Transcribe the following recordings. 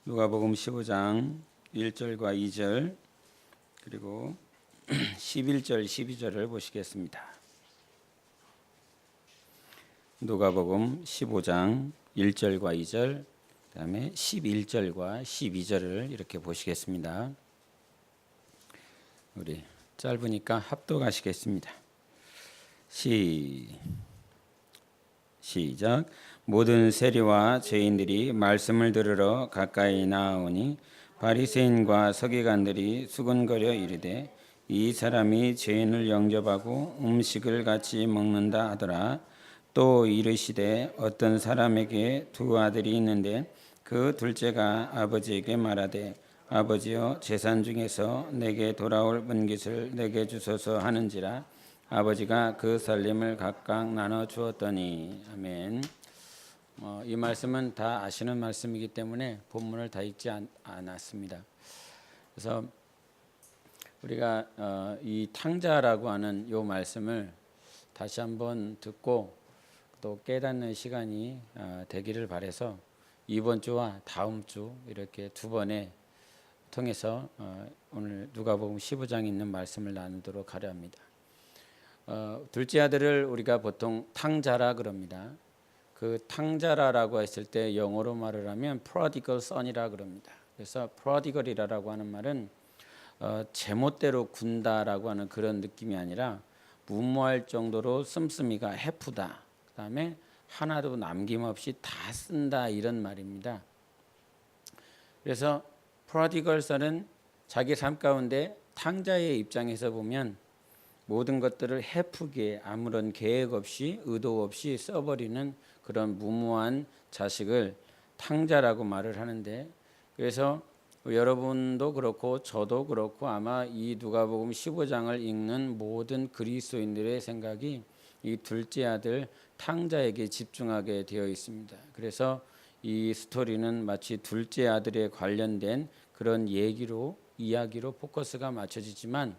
누가복음 15장 1절과 2절 그리고 11절 12절을 보시겠습니다. 누가복음 15장 1절과 2절 그다음에 11절과 12절을 이렇게 보시겠습니다. 우리 짧으니까 합독하시겠습니다. 시작. 모든 세리와 죄인들이 말씀을 들으러 가까이 나아오니 바리새인과 서기관들이 수군거려 이르되 이 사람이 죄인을 영접하고 음식을 같이 먹는다 하더라. 또 이르시되 어떤 사람에게 두 아들이 있는데 그 둘째가 아버지에게 말하되 아버지여 재산 중에서 내게 돌아올 분깃을 내게 주소서 하는지라. 아버지가 그 살림을 각각 나눠 주었더니. 아멘. 이 말씀은 다 아시는 말씀이기 때문에 본문을 다 읽지 않았습니다. 그래서 우리가 이 탕자라고 하는 이 말씀을 다시 한번 듣고 또 깨닫는 시간이 되기를 바라서 이번 주와 다음 주 이렇게 두 번에 통해서 오늘 누가복음 15장에 있는 말씀을 나누도록 하려 합니다. 둘째 아들을 우리가 보통 탕자라 그럽니다. 그 탕자라라고 했을 때 영어로 말을 하면 prodigal son이라 그럽니다. 그래서 prodigal이라고 하는 말은 제멋대로 군다라고 하는 그런 느낌이 아니라 무모할 정도로 씀씀이가 해프다. 그다음에 하나도 남김없이 다 쓴다 이런 말입니다. 그래서 prodigal son은 자기 삶 가운데 탕자의 입장에서 보면 모든 것들을 해프게 아무런 계획 없이 의도 없이 써버리는 그런 무모한 자식을 탕자라고 말을 하는데, 그래서 여러분도 그렇고 저도 그렇고 아마 이 누가복음 15장을 읽는 모든 그리스도인들의 생각이 이 둘째 아들 탕자에게 집중하게 되어 있습니다. 그래서 이 스토리는 마치 둘째 아들에 관련된 그런 이야기로 포커스가 맞춰지지만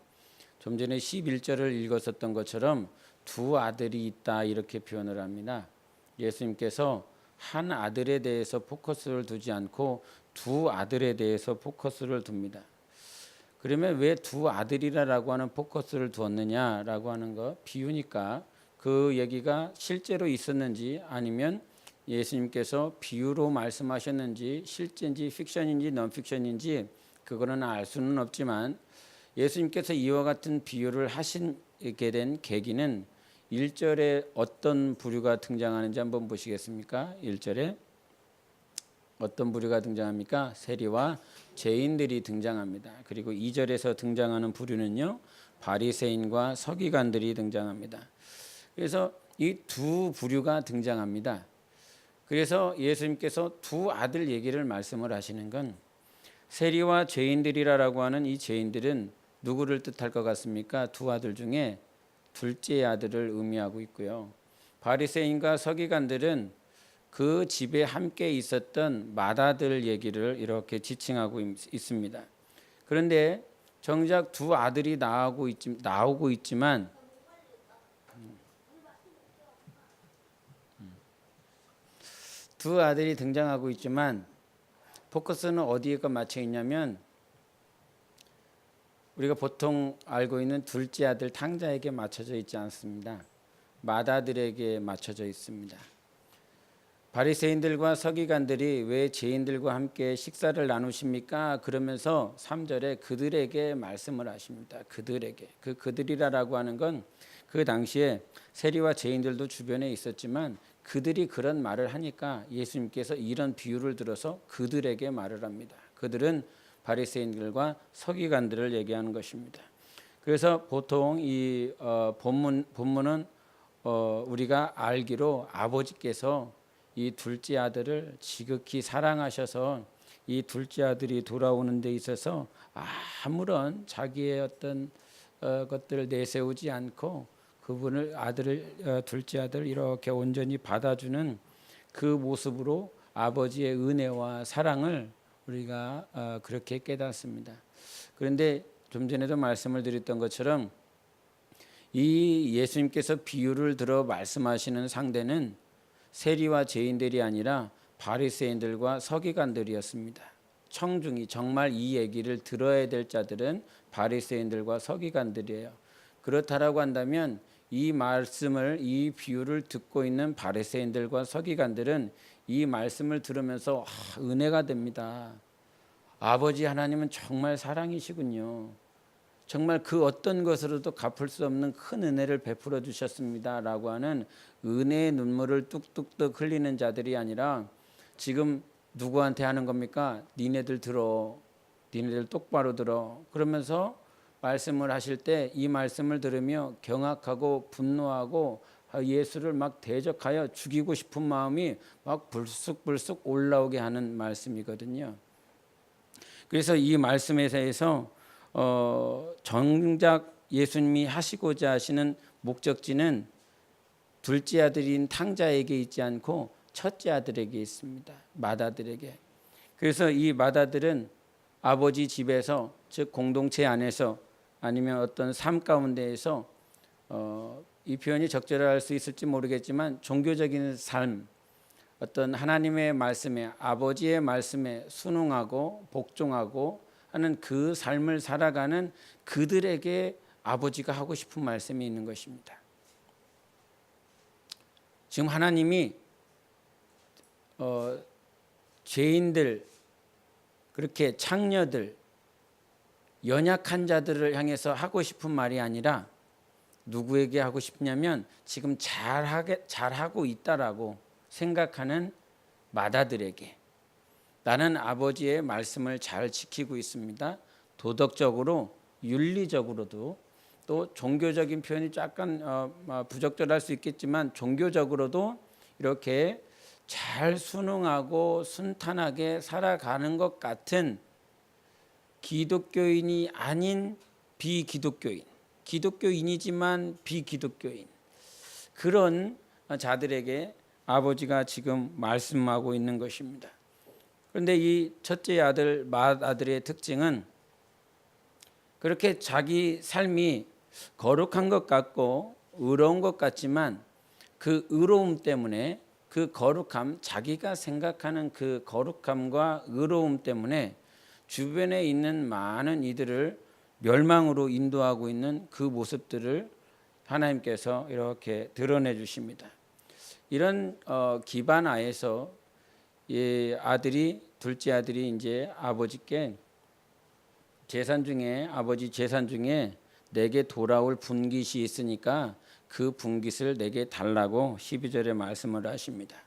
좀 전에 11절을 읽었었던 것처럼 두 아들이 있다 이렇게 표현을 합니다. 예수님께서 한 아들에 대해서 포커스를 두지 않고 두 아들에 대해서 포커스를 둡니다. 그러면 왜 두 아들이라고 하는 포커스를 두었느냐라고 하는 거 비유니까 그 얘기가 실제로 있었는지 아니면 예수님께서 비유로 말씀하셨는지 실제인지 픽션인지 넌픽션인지 그거는 알 수는 없지만 예수님께서 이와 같은 비유를 하시게 된 계기는 1절에 어떤 부류가 등장하는지 한번 보시겠습니까? 1절에 어떤 부류가 등장합니까? 세리와 죄인들이 등장합니다. 그리고 2절에서 등장하는 부류는요, 바리새인과 서기관들이 등장합니다. 그래서 이 두 부류가 등장합니다. 그래서 예수님께서 두 아들 얘기를 말씀을 하시는 건 세리와 죄인들이라고 하는 이 죄인들은 누구를 뜻할 것 같습니까? 두 아들 중에 둘째 아들을 의미하고 있고요. 바리새인과 서기관들은 그 집에 함께 있었던 맏아들 얘기를 이렇게 지칭하고 있습니다. 그런데 정작 두 아들이 나오고 있지만 두 아들이 등장하고 있지만 포커스는 어디에가 맞춰 있냐면 우리가 보통 알고 있는 둘째 아들 탕자에게 맞춰져 있지 않습니다. 맏아들에게 맞춰져 있습니다. 바리새인들과 서기관들이 왜 죄인들과 함께 식사를 나누십니까? 그러면서 3절에 그들에게 말씀을 하십니다. 그들에게. 그들이라고 하는 건 그 당시에 세리와 죄인들도 주변에 있었지만 그들이 그런 말을 하니까 예수님께서 이런 비유를 들어서 그들에게 말을 합니다. 그들은 바리새인들과 서기관들을 얘기하는 것입니다. 그래서 보통 이 본문은 우리가 알기로 아버지께서 이 둘째 아들을 지극히 사랑하셔서 이 둘째 아들이 돌아오는 데 있어서 아무런 자기의 어떤 것들을 내세우지 않고 그분을 둘째 아들을 이렇게 온전히 받아주는 그 모습으로 아버지의 은혜와 사랑을 우리가 그렇게 깨닫습니다. 그런데 좀 전에도 말씀을 드렸던 것처럼 이 예수님께서 비유를 들어 말씀하시는 상대는 세리와 죄인들이 아니라 바리새인들과 서기관들이었습니다. 청중이 정말 이 얘기를 들어야 될 자들은 바리새인들과 서기관들이에요. 그렇다라고 한다면 이 말씀을, 이 비유를 듣고 있는 바리새인들과 서기관들은 이 말씀을 들으면서 은혜가 됩니다. 아버지 하나님은 정말 사랑이시군요. 정말 그 어떤 것으로도 갚을 수 없는 큰 은혜를 베풀어 주셨습니다 라고 하는 은혜의 눈물을 뚝뚝뚝 흘리는 자들이 아니라 지금 누구한테 하는 겁니까? 니네들 들어, 니네들 똑바로 들어, 그러면서 말씀을 하실 때 이 말씀을 들으며 경악하고 분노하고 예수를 막 대적하여 죽이고 싶은 마음이 막 불쑥불쑥 올라오게 하는 말씀이거든요. 그래서 이 말씀에 대해서 정작 예수님이 하시고자 하시는 목적지는 둘째 아들인 탕자에게 있지 않고 첫째 아들에게 있습니다. 마다들에게. 그래서 이 마다들은 아버지 집에서, 즉 공동체 안에서 아니면 어떤 삶 가운데에서 이 표현이 적절할 수 있을지 모르겠지만 종교적인 삶, 어떤 하나님의 말씀에, 아버지의 말씀에 순응하고 복종하고 하는 그 삶을 살아가는 그들에게 아버지가 하고 싶은 말씀이 있는 것입니다. 지금 하나님이 죄인들, 그렇게 창녀들, 연약한 자들을 향해서 하고 싶은 말이 아니라 누구에게 하고 싶냐면 지금 잘하고 있다라고 생각하는 마다들에게, 나는 아버지의 말씀을 잘 지키고 있습니다. 도덕적으로, 윤리적으로도, 또 종교적인 표현이 약간 부적절할 수 있겠지만 종교적으로도 이렇게 잘 순응하고 순탄하게 살아가는 것 같은 기독교인이 아닌 비기독교인, 기독교인이지만 비기독교인, 그런 자들에게 아버지가 지금 말씀하고 있는 것입니다. 그런데 이 첫째 아들 맏아들의 특징은 그렇게 자기 삶이 거룩한 것 같고 의로운 것 같지만 그 의로움 때문에, 그 거룩함, 자기가 생각하는 그 거룩함과 의로움 때문에 주변에 있는 많은 이들을 멸망으로 인도하고 있는 그 모습들을 하나님께서 이렇게 드러내 주십니다. 이런 기반 하에서 둘째 아들이 이제 아버지께 아버지 재산 중에 내게 돌아올 분깃이 있으니까 그 분깃을 내게 달라고 12절에 말씀을 하십니다.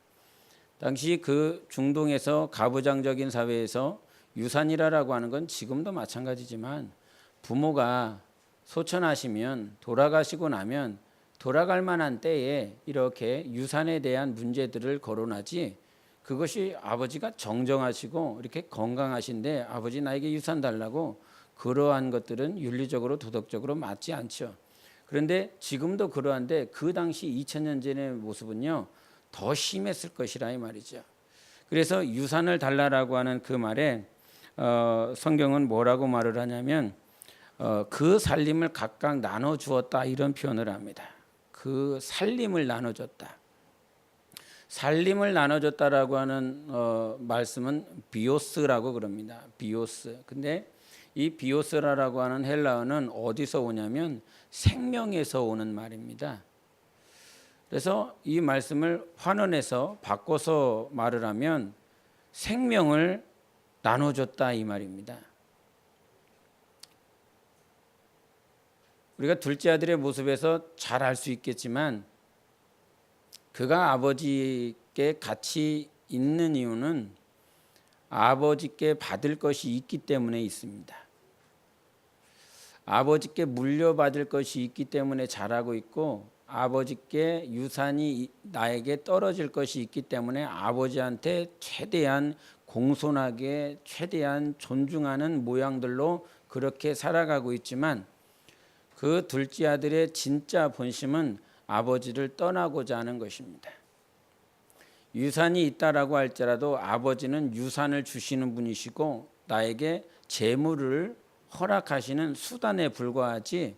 당시 그 중동에서 가부장적인 사회에서 유산이라고 하는 건 지금도 마찬가지지만 부모가 소천하시면, 돌아가시고 나면 돌아갈 만한 때에 이렇게 유산에 대한 문제들을 거론하지, 그것이 아버지가 정정하시고 이렇게 건강하신데 아버지 나에게 유산 달라고, 그러한 것들은 윤리적으로 도덕적으로 맞지 않죠. 그런데 지금도 그러한데 그 당시 2000년 전의 모습은요 더 심했을 것이라 이 말이죠. 그래서 유산을 달라라고 하는 그 말에 성경은 뭐라고 말을 하냐면 그 살림을 각각 나눠 주었다, 이런 표현을 합니다. 그 살림을 나눠줬다. 살림을 나눠줬다라고 하는 말씀은 비오스라고 그럽니다. 비오스. 근데 이 비오스라고 하는 헬라어는 어디서 오냐면 생명에서 오는 말입니다. 그래서 이 말씀을 환원해서 바꿔서 말을 하면 생명을 나눠줬다, 이 말입니다. 우리가 둘째 아들의 모습에서 잘 알 수 있겠지만 그가 아버지께 같이 있는 이유는 아버지께 받을 것이 있기 때문에 있습니다. 아버지께 물려받을 것이 있기 때문에 잘하고 있고, 아버지께 유산이 나에게 떨어질 것이 있기 때문에 아버지한테 최대한 공손하게, 최대한 존중하는 모양들로 그렇게 살아가고 있지만, 그 둘째 아들의 진짜 본심은 아버지를 떠나고자 하는 것입니다. 유산이 있다라고 할지라도 아버지는 유산을 주시는 분이시고 나에게 재물을 허락하시는 수단에 불과하지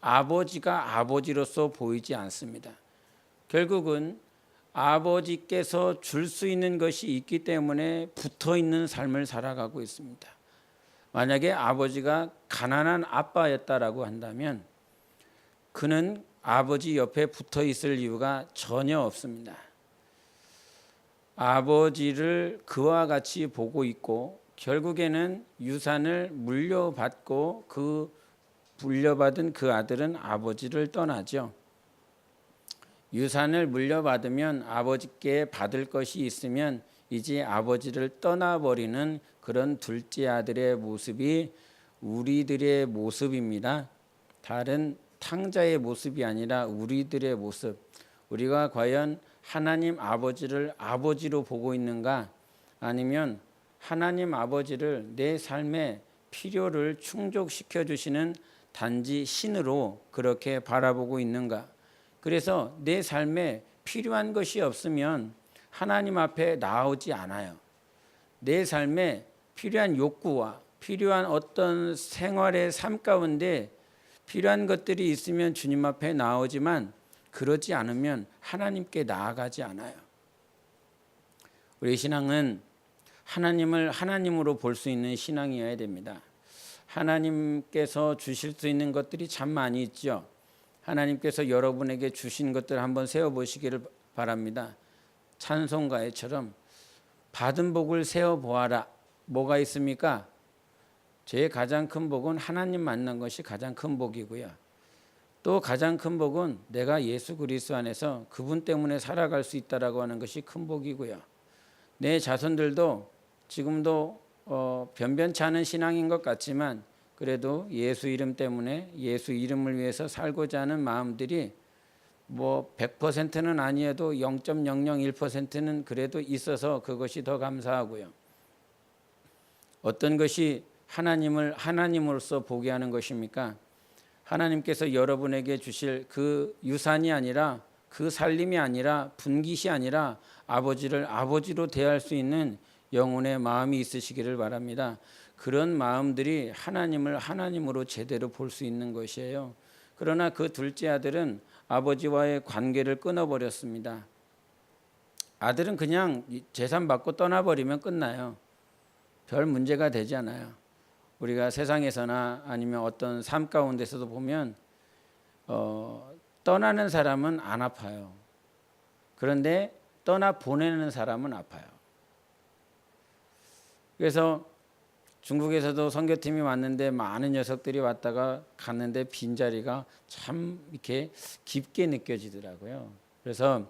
아버지가 아버지로서 보이지 않습니다. 결국은 아버지께서 줄 수 있는 것이 있기 때문에 붙어 있는 삶을 살아가고 있습니다. 만약에 아버지가 가난한 아빠였다라고 한다면 그는 아버지 옆에 붙어 있을 이유가 전혀 없습니다. 아버지를 그와 같이 보고 있고 결국에는 유산을 물려받고 그 물려받은 그 아들은 아버지를 떠나죠. 유산을 물려받으면 아버지께 받을 것이 있으면 이제 아버지를 떠나버리는 그런 둘째 아들의 모습이 우리들의 모습입니다. 다른 탕자의 모습이 아니라 우리들의 모습. 우리가 과연 하나님 아버지를 아버지로 보고 있는가? 아니면 하나님 아버지를 내 삶의 필요를 충족시켜 주시는 단지 신으로 그렇게 바라보고 있는가? 그래서 내 삶에 필요한 것이 없으면 하나님 앞에 나오지 않아요. 내 삶에 필요한 욕구와 필요한 어떤 생활의 삶 가운데 필요한 것들이 있으면 주님 앞에 나오지만 그러지 않으면 하나님께 나아가지 않아요. 우리 신앙은 하나님을 하나님으로 볼 수 있는 신앙이어야 됩니다. 하나님께서 주실 수 있는 것들이 참 많이 있죠. 하나님께서 여러분에게 주신 것들 한번 세어보시기를 바랍니다. 찬송가에처럼 받은 복을 세어보아라. 뭐가 있습니까? 제 가장 큰 복은 하나님 만난 것이 가장 큰 복이고요. 또 가장 큰 복은 내가 예수 그리스도 안에서 그분 때문에 살아갈 수 있다라고 하는 것이 큰 복이고요. 내 자손들도 지금도 변변치 않은 신앙인 것 같지만 그래도 예수 이름 때문에 예수 이름을 위해서 살고자 하는 마음들이 뭐 100%는 아니어도 0.001%는 그래도 있어서 그것이 더 감사하고요. 어떤 것이 하나님을 하나님으로서 보게 하는 것입니까? 하나님께서 여러분에게 주실 그 유산이 아니라 그 살림이 아니라 분깃이 아니라 아버지를 아버지로 대할 수 있는 영혼의 마음이 있으시기를 바랍니다. 그런 마음들이 하나님을 하나님으로 제대로 볼 수 있는 것이에요. 그러나 그 둘째 아들은 아버지와의 관계를 끊어버렸습니다. 아들은 그냥 재산 받고 떠나버리면 끝나요. 별 문제가 되지 않아요. 우리가 세상에서나 아니면 어떤 삶 가운데서도 보면 떠나는 사람은 안 아파요. 그런데 떠나 보내는 사람은 아파요. 그래서 중국에서도 선교팀이 왔는데 많은 녀석들이 왔다가 갔는데 빈자리가 참 이렇게 깊게 느껴지더라고요. 그래서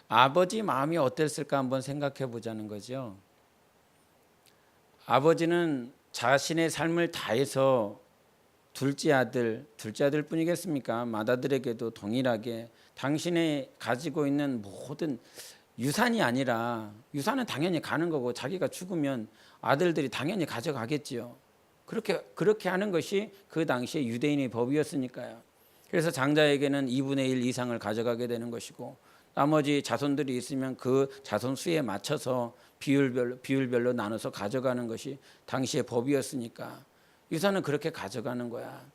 아버지 마음이 어땠을까 한번 생각해 보자는 거죠. 아버지는 자신의 삶을 다해서 둘째 아들 뿐이겠습니까? 맏아들에게도 동일하게 당신이 가지고 있는 모든 유산이 아니라 유산은 당연히 가는 거고 자기가 죽으면 아들들이 당연히 가져가겠지요. 그렇게 하는 것이 그 당시에 유대인의 법이었으니까요. 그래서 장자에게는 2분의 1 이상을 가져가게 되는 것이고 나머지 자손들이 있으면 그 자손 수에 맞춰서 비율별로 나눠서 가져가는 것이 당시의 법이었으니까 유산은 그렇게 가져가는 거야.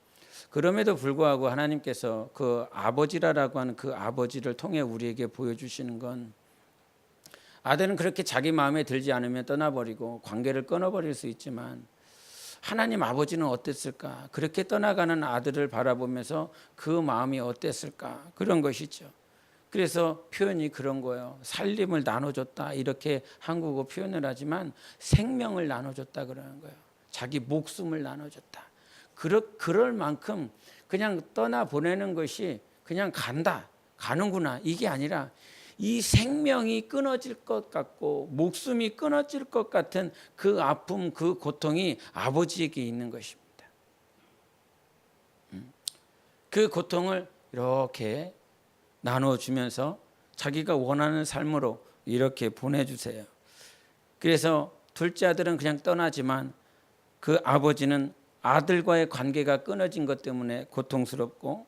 그럼에도 불구하고 하나님께서 그 아버지라고 하는 그 아버지를 통해 우리에게 보여주시는 건 아들은 그렇게 자기 마음에 들지 않으면 떠나버리고 관계를 끊어버릴 수 있지만 하나님 아버지는 어땠을까? 그렇게 떠나가는 아들을 바라보면서 그 마음이 어땠을까? 그런 것이죠. 그래서 표현이 그런 거예요. 살림을 나눠줬다 이렇게 한국어 표현을 하지만 생명을 나눠줬다 그러는 거예요. 자기 목숨을 나눠줬다. 그럴 만큼 그냥 떠나보내는 것이 그냥 가는구나 이게 아니라 이 생명이 끊어질 것 같고 목숨이 끊어질 것 같은 그 아픔, 그 고통이 아버지에게 있는 것입니다. 그 고통을 이렇게 나눠주면서 자기가 원하는 삶으로 이렇게 보내주세요. 그래서 둘째 아들은 그냥 떠나지만 그 아버지는 아들과의 관계가 끊어진 것 때문에 고통스럽고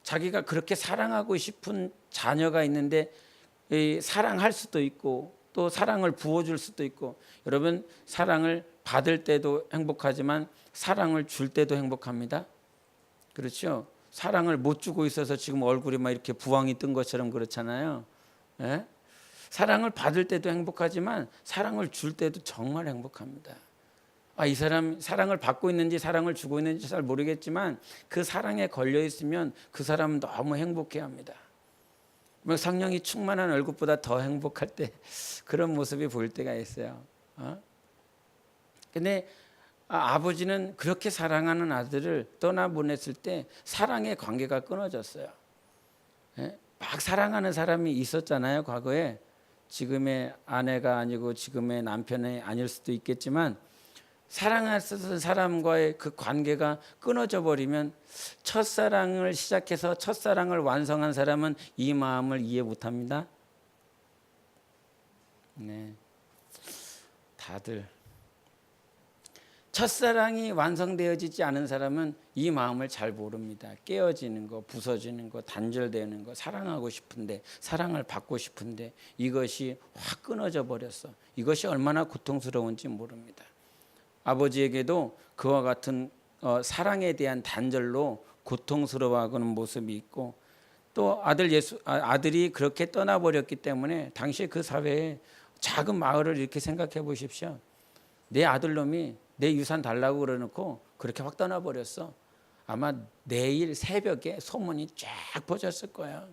자기가 그렇게 사랑하고 싶은 자녀가 있는데 사랑할 수도 있고 또 사랑을 부어줄 수도 있고 여러분 사랑을 받을 때도 행복하지만 사랑을 줄 때도 행복합니다. 그렇죠? 사랑을 못 주고 있어서 지금 얼굴이 막 이렇게 부항이 뜬 것처럼 그렇잖아요. 예? 사랑을 받을 때도 행복하지만 사랑을 줄 때도 정말 행복합니다. 이 사람 사랑을 받고 있는지 사랑을 주고 있는지 잘 모르겠지만 그 사랑에 걸려 있으면 그 사람은 너무 행복해합니다. 성령이 충만한 얼굴보다 더 행복할 때 그런 모습이 보일 때가 있어요. 근데 아버지는 그렇게 사랑하는 아들을 떠나보냈을 때 사랑의 관계가 끊어졌어요. 막 사랑하는 사람이 있었잖아요, 과거에. 지금의 아내가 아니고 지금의 남편이 아닐 수도 있겠지만 사랑했던 사람과의 그 관계가 끊어져 버리면 첫사랑을 시작해서 첫사랑을 완성한 사람은 이 마음을 이해 못합니다. 네, 다들 첫사랑이 완성되어지지 않은 사람은 이 마음을 잘 모릅니다. 깨어지는 거, 부서지는 거, 단절되는 거, 사랑하고 싶은데, 사랑을 받고 싶은데 이것이 확 끊어져 버렸어. 이것이 얼마나 고통스러운지 모릅니다. 아버지에게도 그와 같은 사랑에 대한 단절로 고통스러워하는 모습이 있고, 또 아들이 그렇게 떠나버렸기 때문에 당시 그 사회에 작은 마을을 이렇게 생각해 보십시오. 내 아들놈이 내 유산 달라고 그러놓고 그렇게 확 떠나버렸어. 아마 내일 새벽에 소문이 쫙 퍼졌을 거예요.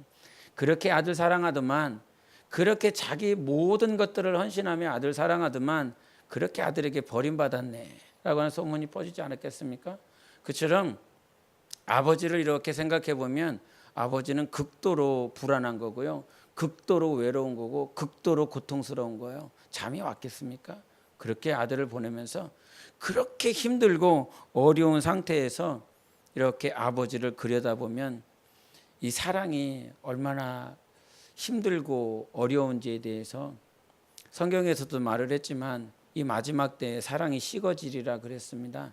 그렇게 아들 사랑하더만, 그렇게 자기 모든 것들을 헌신하며 아들 사랑하더만 그렇게 아들에게 버림받았네 라고 하는 소문이 퍼지지 않았겠습니까? 그처럼 아버지를 이렇게 생각해 보면 아버지는 극도로 불안한 거고요, 극도로 외로운 거고, 극도로 고통스러운 거예요. 잠이 왔겠습니까? 그렇게 아들을 보내면서 그렇게 힘들고 어려운 상태에서 이렇게 아버지를 그려다보면 이 사랑이 얼마나 힘들고 어려운지에 대해서 성경에서도 말을 했지만 이 마지막 때에 사랑이 식어지리라 그랬습니다.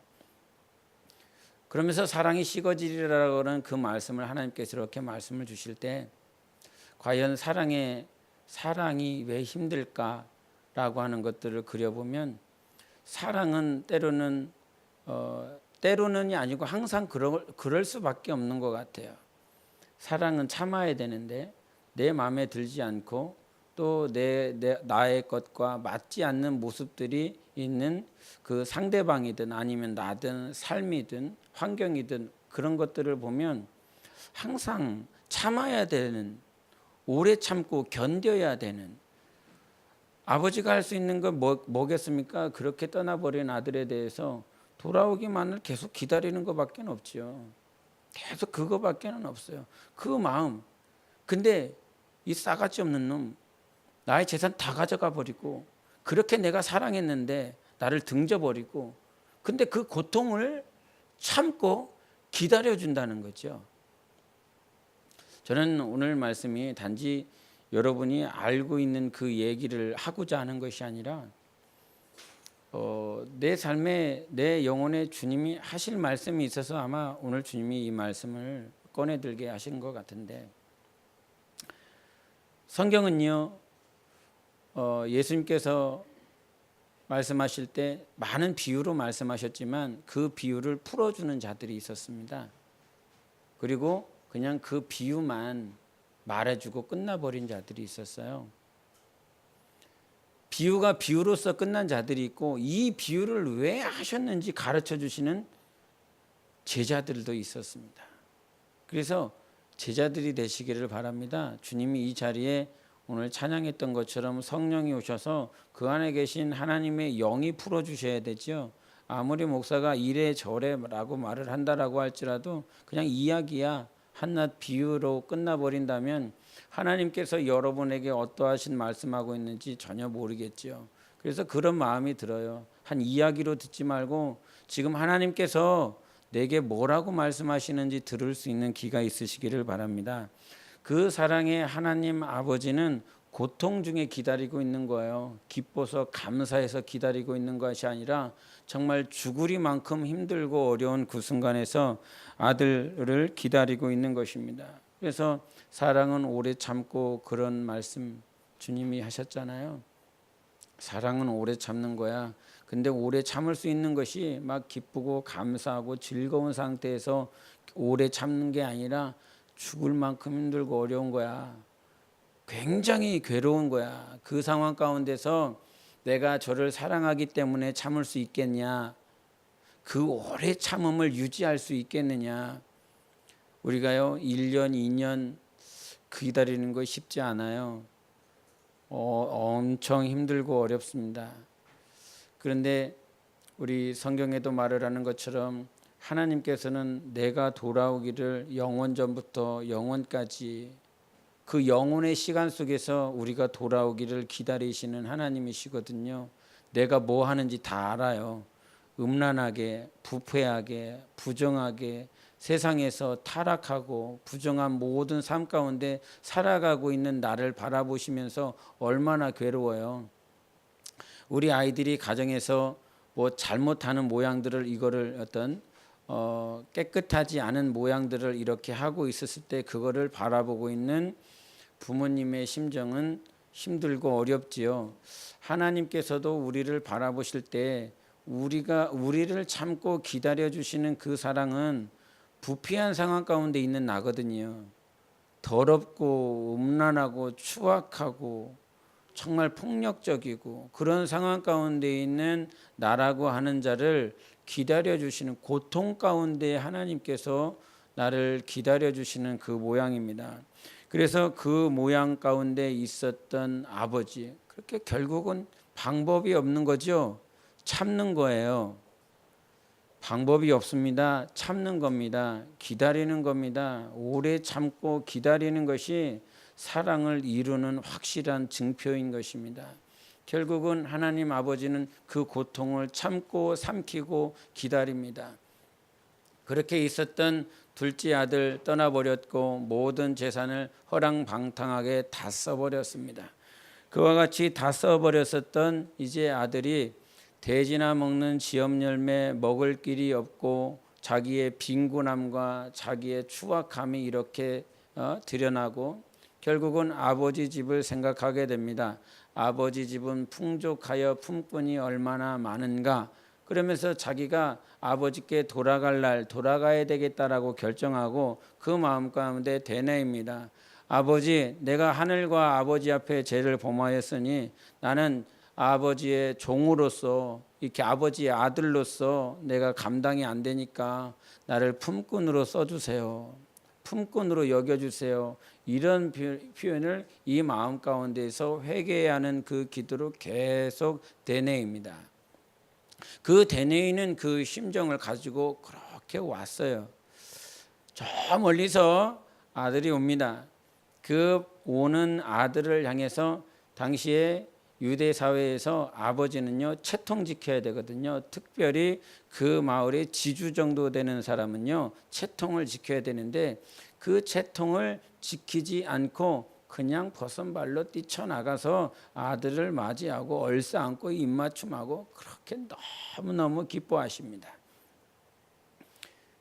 그러면서 사랑이 식어지리라고 하는 그 말씀을 하나님께서 이렇게 말씀을 주실 때 과연 사랑이 왜 힘들까라고 하는 것들을 그려보면 사랑은 때로는이 아니고 항상 그럴 수밖에 없는 것 같아요. 사랑은 참아야 되는데 내 마음에 들지 않고 또 나의 것과 맞지 않는 모습들이 있는 그 상대방이든 아니면 나든 삶이든 환경이든 그런 것들을 보면 항상 참아야 되는, 오래 참고 견뎌야 되는, 아버지가 할 수 있는 건 뭐겠습니까? 그렇게 떠나버린 아들에 대해서 돌아오기만을 계속 기다리는 것밖에 없죠. 계속 그거밖에 없어요. 그 마음. 근데 이 싸가지 없는 놈, 나의 재산 다 가져가 버리고 그렇게 내가 사랑했는데 나를 등져버리고, 근데 그 고통을 참고 기다려준다는 거죠. 저는 오늘 말씀이 단지 여러분이 알고 있는 그 얘기를 하고자 하는 것이 아니라 내 삶에 내 영혼에 주님이 하실 말씀이 있어서 아마 오늘 주님이 이 말씀을 꺼내들게 하신 것 같은데, 성경은요 예수님께서 말씀하실 때 많은 비유로 말씀하셨지만 그 비유를 풀어주는 자들이 있었습니다. 그리고 그냥 그 비유만 말해주고 끝나버린 자들이 있었어요. 비유가 비유로서 끝난 자들이 있고 이 비유를 왜 하셨는지 가르쳐 주시는 제자들도 있었습니다. 그래서 제자들이 되시기를 바랍니다. 주님이 이 자리에 오늘 찬양했던 것처럼 성령이 오셔서 그 안에 계신 하나님의 영이 풀어주셔야 되죠. 아무리 목사가 이래 저래라고 말을 한다라고 할지라도 그냥 이야기야, 한낱 비유로 끝나버린다면 하나님께서 여러분에게 어떠하신 말씀하고 있는지 전혀 모르겠죠. 그래서 그런 마음이 들어요. 한 이야기로 듣지 말고 지금 하나님께서 내게 뭐라고 말씀하시는지 들을 수 있는 귀가 있으시기를 바랍니다. 그 사랑의 하나님 아버지는 고통 중에 기다리고 있는 거예요. 기뻐서 감사해서 기다리고 있는 것이 아니라 정말 죽으리만큼 힘들고 어려운 그 순간에서 아들을 기다리고 있는 것입니다. 그래서 사랑은 오래 참고, 그런 말씀 주님이 하셨잖아요. 사랑은 오래 참는 거야. 근데 오래 참을 수 있는 것이 막 기쁘고 감사하고 즐거운 상태에서 오래 참는 게 아니라 죽을 만큼 힘들고 어려운 거야. 굉장히 괴로운 거야. 그 상황 가운데서 내가 저를 사랑하기 때문에 참을 수 있겠냐? 그 오래 참음을 유지할 수 있겠느냐? 우리가요 1년 2년 기다리는 거 쉽지 않아요. 엄청 힘들고 어렵습니다. 그런데 우리 성경에도 말을 하는 것처럼 하나님께서는 내가 돌아오기를 영원 전부터 영원까지 그 영혼의 시간 속에서 우리가 돌아오기를 기다리시는 하나님이시거든요. 내가 뭐 하는지 다 알아요. 음란하게, 부패하게, 부정하게 세상에서 타락하고 부정한 모든 삶 가운데 살아가고 있는 나를 바라보시면서 얼마나 괴로워요. 우리 아이들이 가정에서 뭐 잘못하는 모양들을 이거를 어떤 깨끗하지 않은 모양들을 이렇게 하고 있었을 때 그거를 바라보고 있는 부모님의 심정은 힘들고 어렵지요. 하나님께서도 우리를 바라보실 때 우리를 참고 기다려 주시는 그 사랑은 부패한 상황 가운데 있는 나거든요. 더럽고 음란하고 추악하고 정말 폭력적이고 그런 상황 가운데 있는 나라고 하는 자를 기다려 주시는 고통 가운데 하나님께서 나를 기다려 주시는 그 모양입니다. 그래서 그 모양 가운데 있었던 아버지, 그렇게 결국은 방법이 없는 거죠. 참는 거예요. 방법이 없습니다. 참는 겁니다. 기다리는 겁니다. 오래 참고 기다리는 것이 사랑을 이루는 확실한 증표인 것입니다. 결국은 하나님 아버지는 그 고통을 참고 삼키고 기다립니다. 그렇게 있었던 둘째 아들 떠나버렸고 모든 재산을 허랑방탕하게 다 써버렸습니다. 그와 같이 다 써버렸었던 이제 아들이 돼지나 먹는 지업 열매 먹을 길이 없고 자기의 빈곤함과 자기의 추악함이 이렇게 드러나고 결국은 아버지 집을 생각하게 됩니다. 아버지 집은 풍족하여 품꾼이 얼마나 많은가. 그러면서 자기가 아버지께 돌아갈 날 돌아가야 되겠다라고 결정하고 그 마음 가운데 되뇌입니다. 아버지, 내가 하늘과 아버지 앞에 죄를 범하였으니 나는 아버지의 종으로서 이렇게 아버지의 아들로서 내가 감당이 안 되니까 나를 품꾼으로 써주세요. 품꾼으로 여겨주세요. 이런 표현을 이 마음 가운데서 회개하는 그 기도로 계속 되뇌입니다. 그 되뇌이는 그 심정을 가지고 그렇게 왔어요. 저 멀리서 아들이 옵니다. 그 오는 아들을 향해서 당시에 유대 사회에서 아버지는요 채통 지켜야 되거든요. 특별히 그 마을의 지주 정도 되는 사람은요 채통을 지켜야 되는데 그 채통을 지키지 않고 그냥 벗은발로 뛰쳐나가서 아들을 맞이하고 얼싸안고 입맞춤하고 그렇게 너무너무 기뻐하십니다.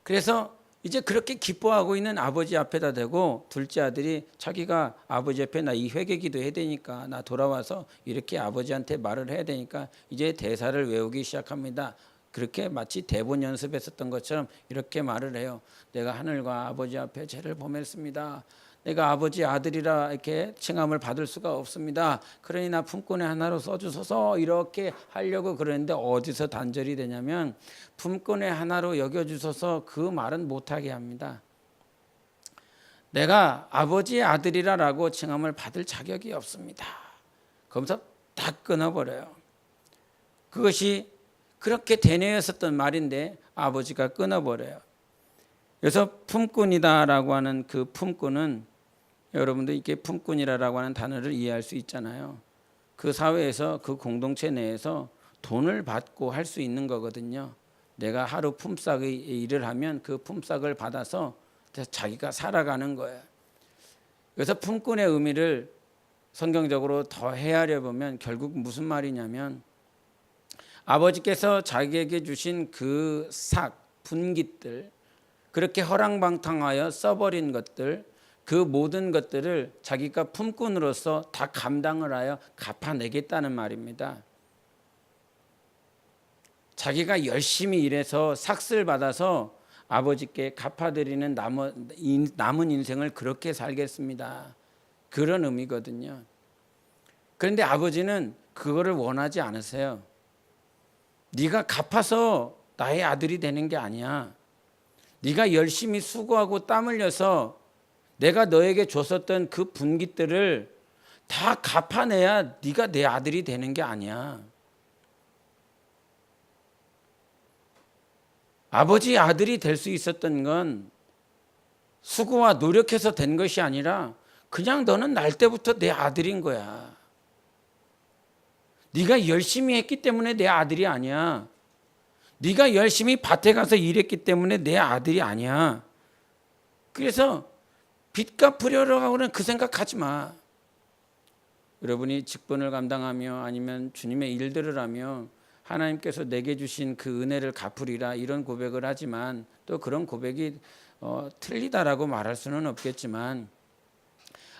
그래서 이제 그렇게 기뻐하고 있는 아버지 앞에다 대고 둘째 아들이 자기가 아버지 앞에 나 이 회개기도 해야 되니까 나 돌아와서 이렇게 아버지한테 말을 해야 되니까 이제 대사를 외우기 시작합니다. 그렇게 마치 대본 연습했었던 것처럼 이렇게 말을 해요. 내가 하늘과 아버지 앞에 죄를 범했습니다. 내가 아버지 아들이라 이렇게 칭함을 받을 수가 없습니다. 그러니 나 품꾼의 하나로 써주소서 이렇게 하려고 그러는데 어디서 단절이 되냐면 품꾼의 하나로 여겨주소서 그 말은 못하게 합니다. 내가 아버지의 아들이라고 칭함을 받을 자격이 없습니다. 그러면서 딱 끊어버려요. 그것이 그렇게 되뇌었었던 말인데 아버지가 끊어버려요. 그래서 품꾼이다라고 하는 그 품꾼은 여러분들 이게 품꾼이라고 하는 단어를 이해할 수 있잖아요. 그 사회에서 그 공동체 내에서 돈을 받고 할 수 있는 거거든요. 내가 하루 품삯의 일을 하면 그 품삯을 받아서 자기가 살아가는 거예요. 그래서 품꾼의 의미를 성경적으로 더 헤아려 보면 결국 무슨 말이냐면 아버지께서 자기에게 주신 그 분깃들 그렇게 허랑방탕하여 써버린 것들 그 모든 것들을 자기가 품꾼으로서 다 감당을 하여 갚아내겠다는 말입니다. 자기가 열심히 일해서 삭슬 받아서 아버지께 갚아드리는 남은 인생을 그렇게 살겠습니다. 그런 의미거든요. 그런데 아버지는 그거를 원하지 않으세요. 네가 갚아서 나의 아들이 되는 게 아니야. 네가 열심히 수고하고 땀 흘려서 내가 너에게 줬었던 그 분깃들을 다 갚아내야 네가 내 아들이 되는 게 아니야. 아버지 아들이 될 수 있었던 건 수고와 노력해서 된 것이 아니라 그냥 너는 날 때부터 내 아들인 거야. 네가 열심히 했기 때문에 내 아들이 아니야. 네가 열심히 밭에 가서 일했기 때문에 내 아들이 아니야. 그래서 빚 갚으려고는 그 생각하지 마. 여러분이 직분을 감당하며 아니면 주님의 일들을 하며 하나님께서 내게 주신 그 은혜를 갚으리라 이런 고백을 하지만 또 그런 고백이 틀리다라고 말할 수는 없겠지만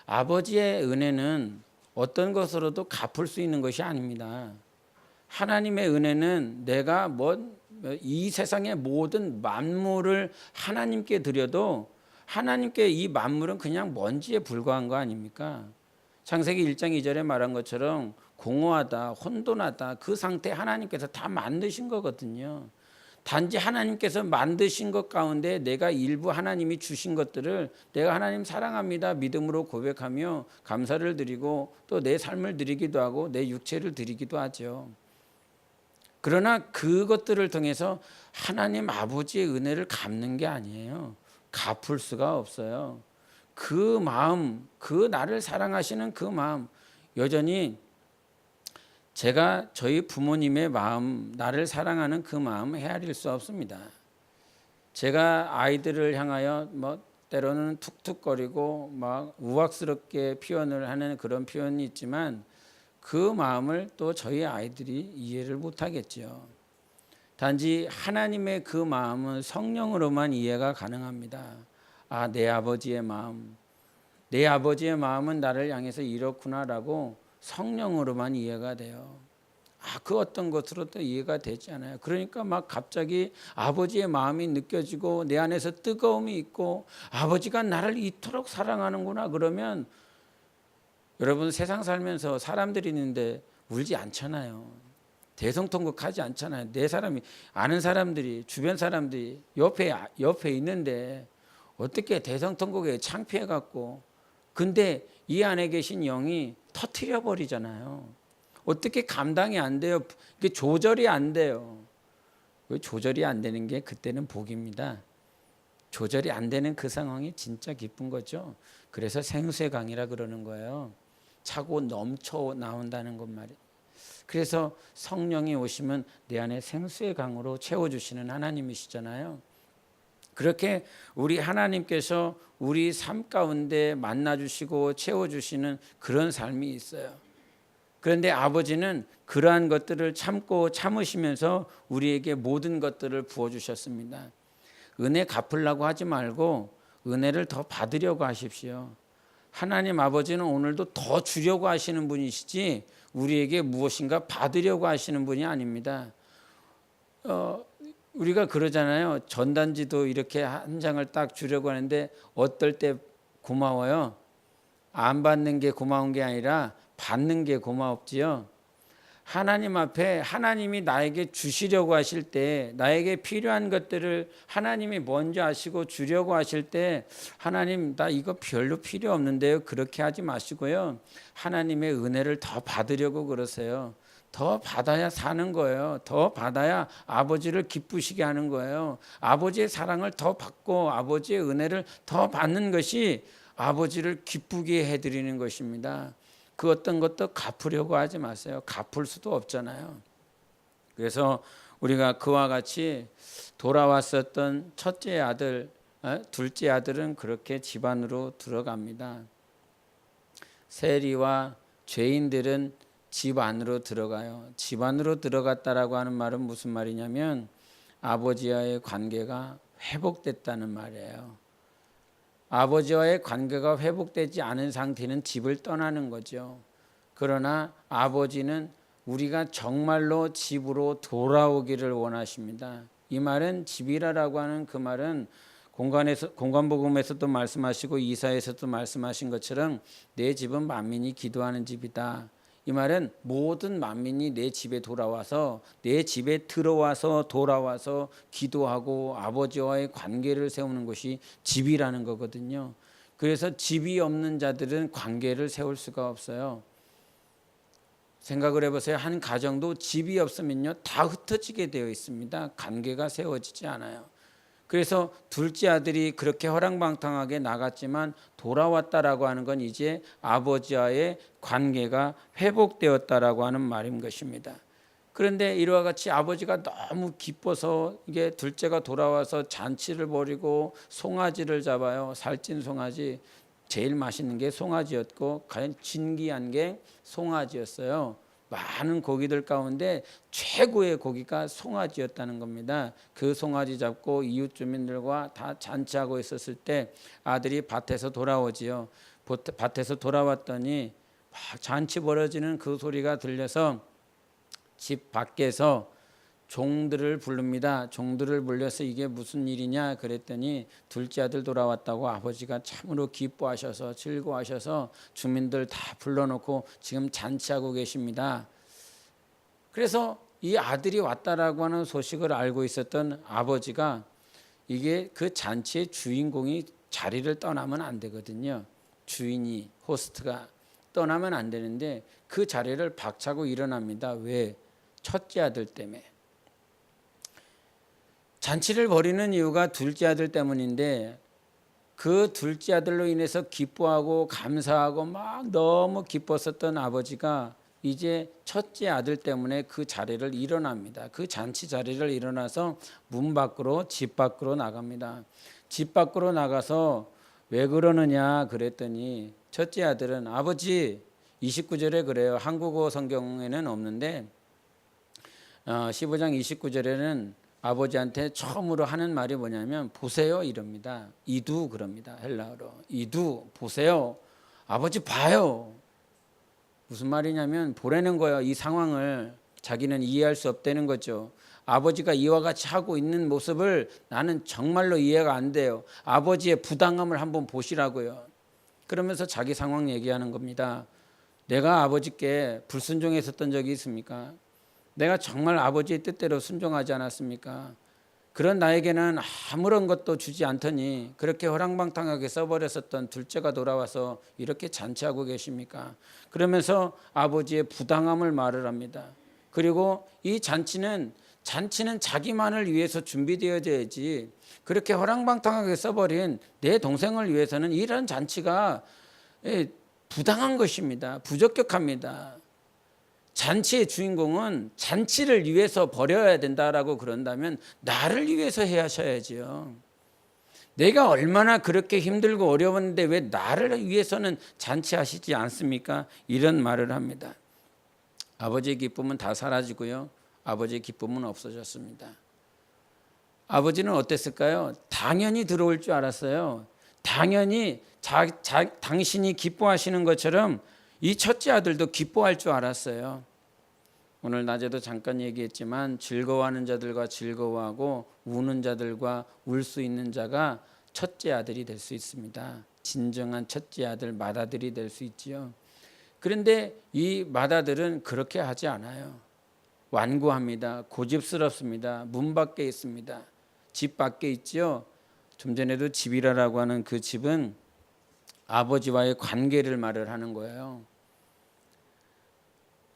아버지의 은혜는 어떤 것으로도 갚을 수 있는 것이 아닙니다. 하나님의 은혜는 내가 이 세상의 모든 만물을 하나님께 드려도 하나님께 이 만물은 그냥 먼지에 불과한 거 아닙니까? 창세기 1장 2절에 말한 것처럼 공허하다, 혼돈하다 그 상태 하나님께서 다 만드신 거거든요. 단지 하나님께서 만드신 것 가운데 내가 일부 하나님이 주신 것들을 내가 하나님 사랑합니다 믿음으로 고백하며 감사를 드리고 또 내 삶을 드리기도 하고 내 육체를 드리기도 하죠. 그러나 그것들을 통해서 하나님 아버지의 은혜를 갚는 게 아니에요. 갚을 수가 없어요. 그 마음, 그 나를 사랑하시는 그 마음, 여전히 제가 저희 부모님의 마음, 나를 사랑하는 그 마음 헤아릴 수 없습니다. 제가 아이들을 향하여 때로는 툭툭거리고 막 우악스럽게 표현을 하는 그런 표현이 있지만 그 마음을 또 저희 아이들이 이해를 못하겠죠. 단지 하나님의 그 마음은 성령으로만 이해가 가능합니다. 아, 내 아버지의 마음, 내 아버지의 마음은 나를 향해서 이렇구나라고 성령으로만 이해가 돼요. 그 어떤 것으로도 이해가 되지 않아요. 그러니까 막 갑자기 아버지의 마음이 느껴지고 내 안에서 뜨거움이 있고 아버지가 나를 이토록 사랑하는구나 그러면 여러분 세상 살면서 사람들이 있는데 울지 않잖아요. 대성통곡하지 않잖아요. 내 사람이 아는 사람들이 주변 사람들이 옆에 있는데 어떻게 대성통곡에 창피해 갖고 근데 이 안에 계신 영이 터트려 버리잖아요. 어떻게 감당이 안 돼요? 이게 조절이 안 돼요. 조절이 안 되는 게 그때는 복입니다. 조절이 안 되는 그 상황이 진짜 기쁜 거죠. 그래서 생수의 강이라 그러는 거예요. 차고 넘쳐 나온다는 것 말이에요. 그래서 성령이 오시면 내 안에 생수의 강으로 채워주시는 하나님이시잖아요. 그렇게 우리 하나님께서 우리 삶 가운데 만나주시고 채워주시는 그런 삶이 있어요. 그런데 아버지는 그러한 것들을 참고 참으시면서 우리에게 모든 것들을 부어주셨습니다. 은혜 갚으려고 하지 말고 은혜를 더 받으려고 하십시오. 하나님 아버지는 오늘도 더 주려고 하시는 분이시지 우리에게 무엇인가 받으려고 하시는 분이 아닙니다. 우리가 그러잖아요. 전단지도 이렇게 한 장을 딱 주려고 하는데 어떨 때 고마워요. 안 받는 게 고마운 게 아니라 받는 게 고맙지요. 하나님 앞에 하나님이 나에게 주시려고 하실 때 나에게 필요한 것들을 하나님이 먼저 하시고 주려고 하실 때 하나님 나 이거 별로 필요 없는데요. 그렇게 하지 마시고요. 하나님의 은혜를 더 받으려고 그러세요. 더 받아야 사는 거예요. 더 받아야 아버지를 기쁘시게 하는 거예요. 아버지의 사랑을 더 받고 아버지의 은혜를 더 받는 것이 아버지를 기쁘게 해드리는 것입니다. 그 어떤 것도 갚으려고 하지 마세요. 갚을 수도 없잖아요. 그래서 우리가 그와 같이 돌아왔었던 첫째 아들, 둘째 아들은 그렇게 집 안으로 들어갑니다. 세리와 죄인들은 집 안으로 들어가요. 집 안으로 들어갔다라고 하는 말은 무슨 말이냐면 아버지와의 관계가 회복됐다는 말이에요. 아버지와의 관계가 회복되지 않은 상태는 집을 떠나는 거죠. 그러나 아버지는 우리가 정말로 집으로 돌아오기를 원하십니다. 이 말은 집이라고 하는 그 말은 공관복음에서도 말씀하시고 이사야에서도 말씀하신 것처럼 내 집은 만민이 기도하는 집이다. 이 말은 모든 만민이 내 집에 돌아와서 내 집에 들어와서 돌아와서 기도하고 아버지와의 관계를 세우는 것이 집이라는 거거든요. 그래서 집이 없는 자들은 관계를 세울 수가 없어요. 생각을 해보세요. 한 가정도 집이 없으면요 다 흩어지게 되어 있습니다. 관계가 세워지지 않아요. 그래서 둘째 아들이 그렇게 허랑방탕하게 나갔지만 돌아왔다라고 하는 건 이제 아버지와의 관계가 회복되었다라고 하는 말인 것입니다. 그런데 이와 같이 아버지가 너무 기뻐서 이게 둘째가 돌아와서 잔치를 벌이고 송아지를 잡아요. 살찐 송아지. 제일 맛있는 게 송아지였고 가장 진귀한 게 송아지였어요. 많은 고기들 가운데 최고의 고기가 송아지였다는 겁니다. 그 송아지 잡고 이웃 주민들과 다 잔치하고 있었을 때 아들이 밭에서 돌아오지요. 밭에서 돌아왔더니 잔치 벌어지는 그 소리가 들려서 집 밖에서 종들을 부릅니다. 종들을 불려서 이게 무슨 일이냐 그랬더니 둘째 아들 돌아왔다고 아버지가 참으로 기뻐하셔서 즐거워하셔서 주민들 다 불러놓고 지금 잔치하고 계십니다. 그래서 이 아들이 왔다라고 하는 소식을 알고 있었던 아버지가 이게 그 잔치의 주인공이 자리를 떠나면 안 되거든요. 주인이 호스트가 떠나면 안 되는데 그 자리를 박차고 일어납니다. 왜? 첫째 아들 때문에. 잔치를 벌이는 이유가 둘째 아들 때문인데 그 둘째 아들로 인해서 기뻐하고 감사하고 막 너무 기뻤었던 아버지가 이제 첫째 아들 때문에 그 자리를 일어납니다. 그 잔치 자리를 일어나서 문 밖으로 집 밖으로 나갑니다. 집 밖으로 나가서 왜 그러느냐 그랬더니 첫째 아들은 아버지 29절에 그래요. 한국어 성경에는 없는데 15장 29절에는 아버지한테 처음으로 하는 말이 뭐냐면 보세요 이럽니다. 이두 그럽니다. 헬라어로. 이두 보세요. 아버지 봐요. 무슨 말이냐면 보라는 거예요. 이 상황을 자기는 이해할 수 없다는 거죠. 아버지가 이와 같이 하고 있는 모습을 나는 정말로 이해가 안 돼요. 아버지의 부당함을 한번 보시라고요. 그러면서 자기 상황 얘기하는 겁니다. 내가 아버지께 불순종했었던 적이 있습니까? 내가 정말 아버지의 뜻대로 순종하지 않았습니까? 그런 나에게는 아무런 것도 주지 않더니 그렇게 허랑방탕하게 써버렸었던 둘째가 돌아와서 이렇게 잔치하고 계십니까? 그러면서 아버지의 부당함을 말을 합니다. 그리고 이 잔치는 자기만을 위해서 준비되어져야지 그렇게 허랑방탕하게 써버린 내 동생을 위해서는 이런 잔치가 부당한 것입니다. 부적격합니다. 잔치의 주인공은 잔치를 위해서 벌여야 된다라고 그런다면 나를 위해서 해야 하셔야지요. 내가 얼마나 그렇게 힘들고 어려웠는데 왜 나를 위해서는 잔치하시지 않습니까? 이런 말을 합니다. 아버지의 기쁨은 다 사라지고요. 아버지의 기쁨은 없어졌습니다. 아버지는 어땠을까요? 당연히 들어올 줄 알았어요. 당연히 당신이 기뻐하시는 것처럼 이 첫째 아들도 기뻐할 줄 알았어요. 오늘 낮에도 잠깐 얘기했지만 즐거워하는 자들과 즐거워하고 우는 자들과 울 수 있는 자가 첫째 아들이 될 수 있습니다. 진정한 첫째 아들 맏아들이 될 수 있지요. 그런데 이 맏아들은 그렇게 하지 않아요. 완고합니다. 고집스럽습니다. 문 밖에 있습니다. 집 밖에 있지요. 좀 전에도 집이라고 하는 그 집은 아버지와의 관계를 말을 하는 거예요.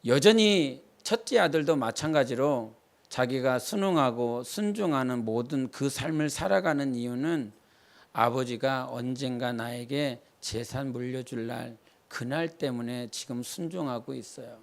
여전히 첫째 아들도 마찬가지로 자기가 순응하고 순종하는 모든 그 삶을 살아가는 이유는 아버지가 언젠가 나에게 재산 물려줄 날 그날 때문에 지금 순종하고 있어요.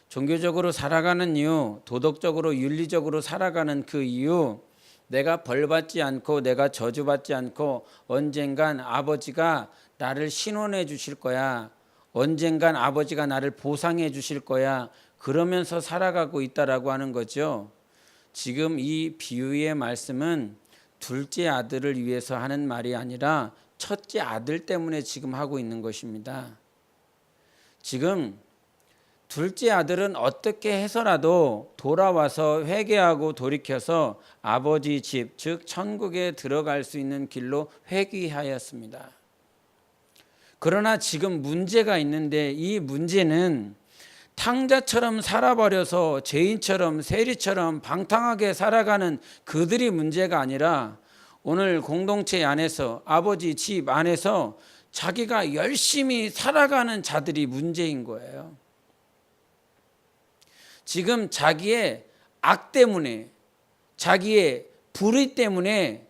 종교적으로 살아가는 이유, 도덕적으로 윤리적으로 살아가는 그 이유, 내가 벌받지 않고 내가 저주받지 않고 언젠간 아버지가 나를 신원해 주실 거야. 언젠간 아버지가 나를 보상해 주실 거야. 그러면서 살아가고 있다라고 하는 거죠. 지금 이 비유의 말씀은 둘째 아들을 위해서 하는 말이 아니라 첫째 아들 때문에 지금 하고 있는 것입니다. 지금 둘째 아들은 어떻게 해서라도 돌아와서 회개하고 돌이켜서 아버지 집, 즉 천국에 들어갈 수 있는 길로 회귀하였습니다. 그러나 지금 문제가 있는데, 이 문제는 탕자처럼 살아버려서 죄인처럼 세리처럼 방탕하게 살아가는 그들이 문제가 아니라 오늘 공동체 안에서, 아버지 집 안에서 자기가 열심히 살아가는 자들이 문제인 거예요. 지금 자기의 악 때문에, 자기의 불의 때문에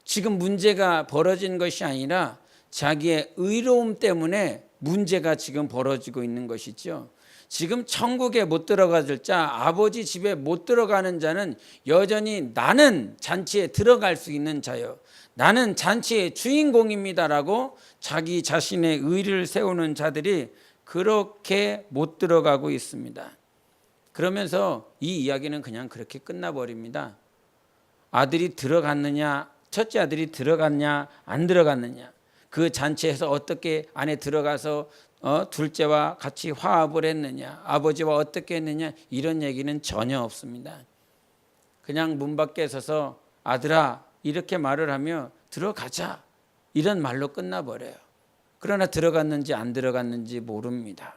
지금 문제가 벌어진 것이 아니라 자기의 의로움 때문에 문제가 지금 벌어지고 있는 것이죠. 지금 천국에 못 들어갈 자, 아버지 집에 못 들어가는 자는 여전히 나는 잔치에 들어갈 수 있는 자요, 나는 잔치의 주인공입니다라고 자기 자신의 의를 세우는 자들이 그렇게 못 들어가고 있습니다. 그러면서 이 이야기는 그냥 그렇게 끝나버립니다. 아들이 들어갔느냐, 첫째 아들이 들어갔냐 안 들어갔느냐, 그 잔치에서 어떻게 안에 들어가서 둘째와 같이 화합을 했느냐, 아버지와 어떻게 했느냐, 이런 얘기는 전혀 없습니다. 그냥 문 밖에 서서 아들아 이렇게 말을 하며 들어가자 이런 말로 끝나버려요. 그러나 들어갔는지 안 들어갔는지 모릅니다.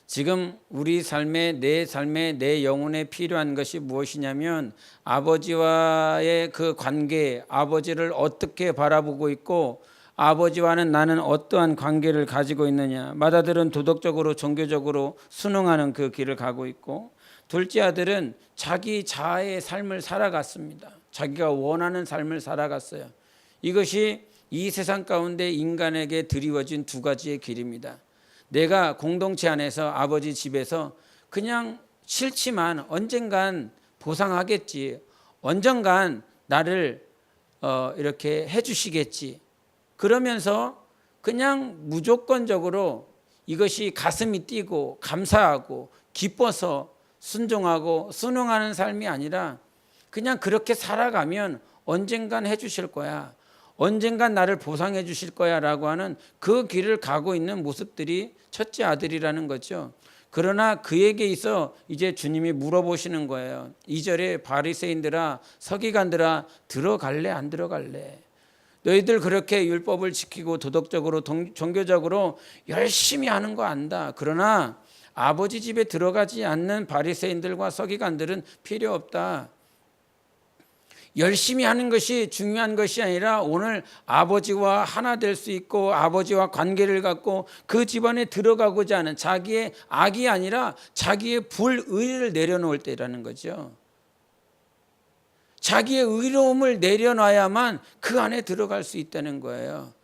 지금 우리 삶에, 내 영혼에 필요한 것이 무엇이냐면 아버지와의 그 관계, 아버지를 어떻게 바라보고 있고 아버지와는 나는 어떠한 관계를 가지고 있느냐. 맏아들은 도덕적으로 종교적으로 순응하는 그 길을 가고 있고, 둘째 아들은 자기 자아의 삶을 살아갔습니다. 자기가 원하는 삶을 살아갔어요. 이것이 이 세상 가운데 인간에게 드리워진 두 가지의 길입니다. 내가 공동체 안에서 아버지 집에서 그냥 싫지만 언젠간 보상하겠지, 언젠간 나를 이렇게 해주시겠지, 그러면서 그냥 무조건적으로 이것이 가슴이 뛰고 감사하고 기뻐서 순종하고 순응하는 삶이 아니라 그냥 그렇게 살아가면 언젠간 해주실 거야, 언젠간 나를 보상해 주실 거야 라고 하는 그 길을 가고 있는 모습들이 첫째 아들이라는 거죠. 그러나 그에게 있어 이제 주님이 물어보시는 거예요. 2절에 바리새인들아 서기관들아 들어갈래 안 들어갈래? 너희들 그렇게 율법을 지키고 도덕적으로 종교적으로 열심히 하는 거 안다. 그러나 아버지 집에 들어가지 않는 바리새인들과 서기관들은 필요 없다. 열심히 하는 것이 중요한 것이 아니라 오늘 아버지와 하나 될 수 있고 아버지와 관계를 갖고 그 집안에 들어가고자 하는 자기의 악이 아니라 자기의 불의를 내려놓을 때라는 거죠. 자기의 의로움을 내려놔야만 그 안에 들어갈 수 있다는 거예요.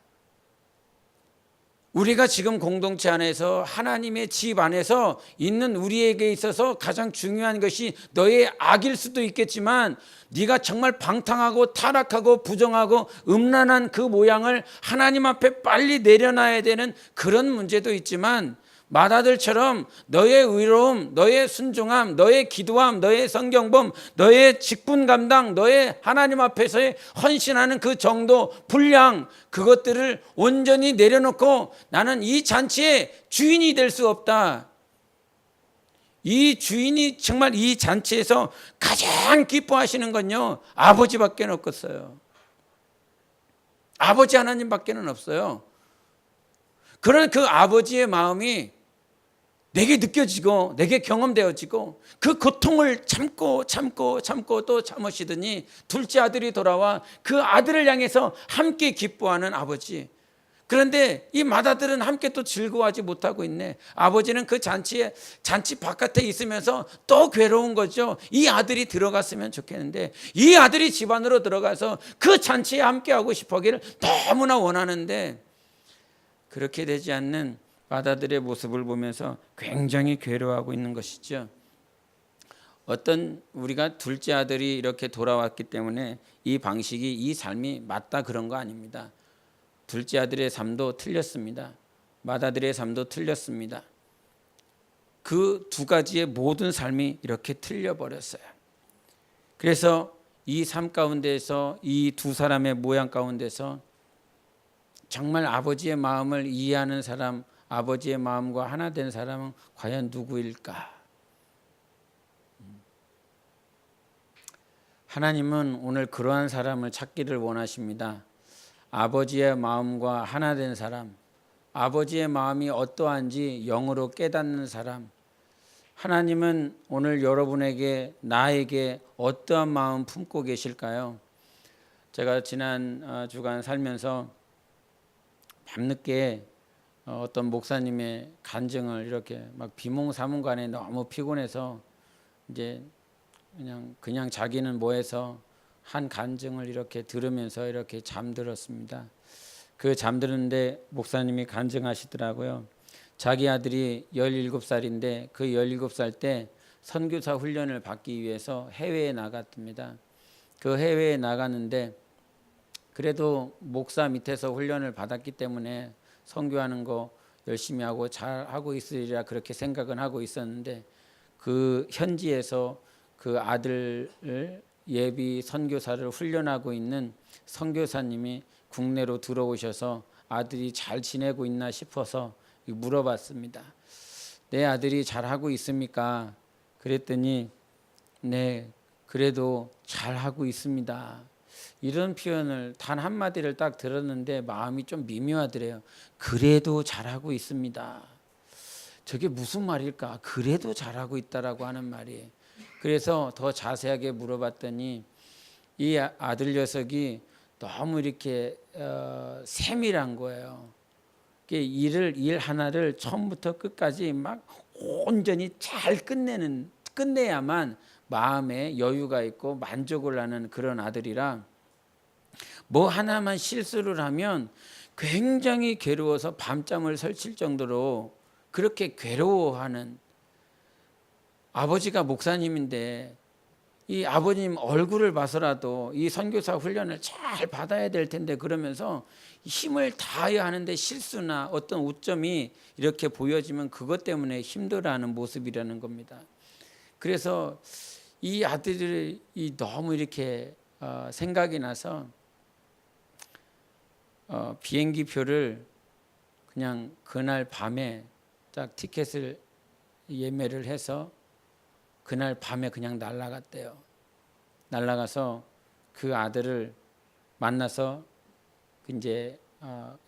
우리가 지금 공동체 안에서 하나님의 집 안에서 있는 우리에게 있어서 가장 중요한 것이 너의 악일 수도 있겠지만 네가 정말 방탕하고 타락하고 부정하고 음란한 그 모양을 하나님 앞에 빨리 내려놔야 되는 그런 문제도 있지만 맏아들처럼 너의 의로움, 너의 순종함, 너의 기도함, 너의 성경범, 너의 직분 감당, 너의 하나님 앞에서의 헌신하는 그 정도, 분량, 그것들을 온전히 내려놓고 나는 이 잔치의 주인이 될 수 없다. 이 주인이 정말 이 잔치에서 가장 기뻐하시는 건요, 아버지밖에 없겠어요. 아버지 하나님밖에는 없어요. 그런 그 아버지의 마음이 내게 느껴지고 내게 경험되어지고 그 고통을 참고 또 참으시더니 둘째 아들이 돌아와 그 아들을 향해서 함께 기뻐하는 아버지. 그런데 이 맏아들은 함께 또 즐거워하지 못하고 있네. 아버지는 그 잔치 바깥에 있으면서 또 괴로운 거죠. 이 아들이 들어갔으면 좋겠는데, 이 아들이 집 안으로 들어가서 그 잔치에 함께하고 싶어하기를 너무나 원하는데 그렇게 되지 않는 맏아들의 모습을 보면서 굉장히 괴로워하고 있는 것이죠. 어떤 우리가 둘째 아들이 이렇게 돌아왔기 때문에 이 방식이, 이 삶이 맞다 그런 거 아닙니다. 둘째 아들의 삶도 틀렸습니다. 맏아들의 삶도 틀렸습니다. 그 두 가지의 모든 삶이 이렇게 틀려버렸어요. 그래서 이 삶 가운데서, 이 두 사람의 모양 가운데서 정말 아버지의 마음을 이해하는 사람, 아버지의 마음과 하나 된 사람은 과연 누구일까? 하나님은 오늘 그러한 사람을 찾기를 원하십니다. 아버지의 마음과 하나 된 사람, 아버지의 마음이 어떠한지 영으로 깨닫는 사람. 하나님은 오늘 여러분에게, 나에게 어떠한 마음 품고 계실까요? 제가 지난 주간 살면서 밤늦게 어떤 목사님의 간증을 이렇게 막 비몽사몽간에 너무 피곤해서 이제 그냥 자기는 뭐해서 한 간증을 이렇게 들으면서 이렇게 잠들었습니다. 그 잠드는데 목사님이 간증하시더라고요. 자기 아들이 17살인데 그 17살 때 선교사 훈련을 받기 위해서 해외에 나갔답니다. 그 해외에 나갔는데 그래도 목사 밑에서 훈련을 받았기 때문에 선교하는 거 열심히 하고 잘 하고 있으리라 그렇게 생각은 하고 있었는데 그 현지에서 그 아들을 예비 선교사를 훈련하고 있는 선교사님이 국내로 들어오셔서 아들이 잘 지내고 있나 싶어서 물어봤습니다. 내 아들이 잘하고 있습니까? 그랬더니 네, 그래도 잘하고 있습니다. 이런 표현을 단 한마디를 딱 들었는데 마음이 좀 미묘하더래요. 그래도 잘하고 있습니다. 저게 무슨 말일까? 그래도 잘하고 있다라고 하는 말이에요. 그래서 더 자세하게 물어봤더니 이 아들 녀석이 너무 이렇게 세밀한 거예요. 일 하나를 처음부터 끝까지 막 온전히 잘 끝내야만 마음에 여유가 있고 만족을 하는 그런 아들이라 뭐 하나만 실수를 하면 굉장히 괴로워서 밤잠을 설칠 정도로 그렇게 괴로워하는, 아버지가 목사님인데 이 아버님 얼굴을 봐서라도 이 선교사 훈련을 잘 받아야 될 텐데 그러면서 힘을 다해야 하는데 실수나 어떤 오점이 이렇게 보여지면 그것 때문에 힘들어하는 모습이라는 겁니다. 그래서 이 아들이 너무 이렇게 생각이 나서 비행기 표를 그냥 그날 밤에 딱 티켓을 예매를 해서 그날 밤에 그냥 날아갔대요. 날아가서 그 아들을 만나서 이제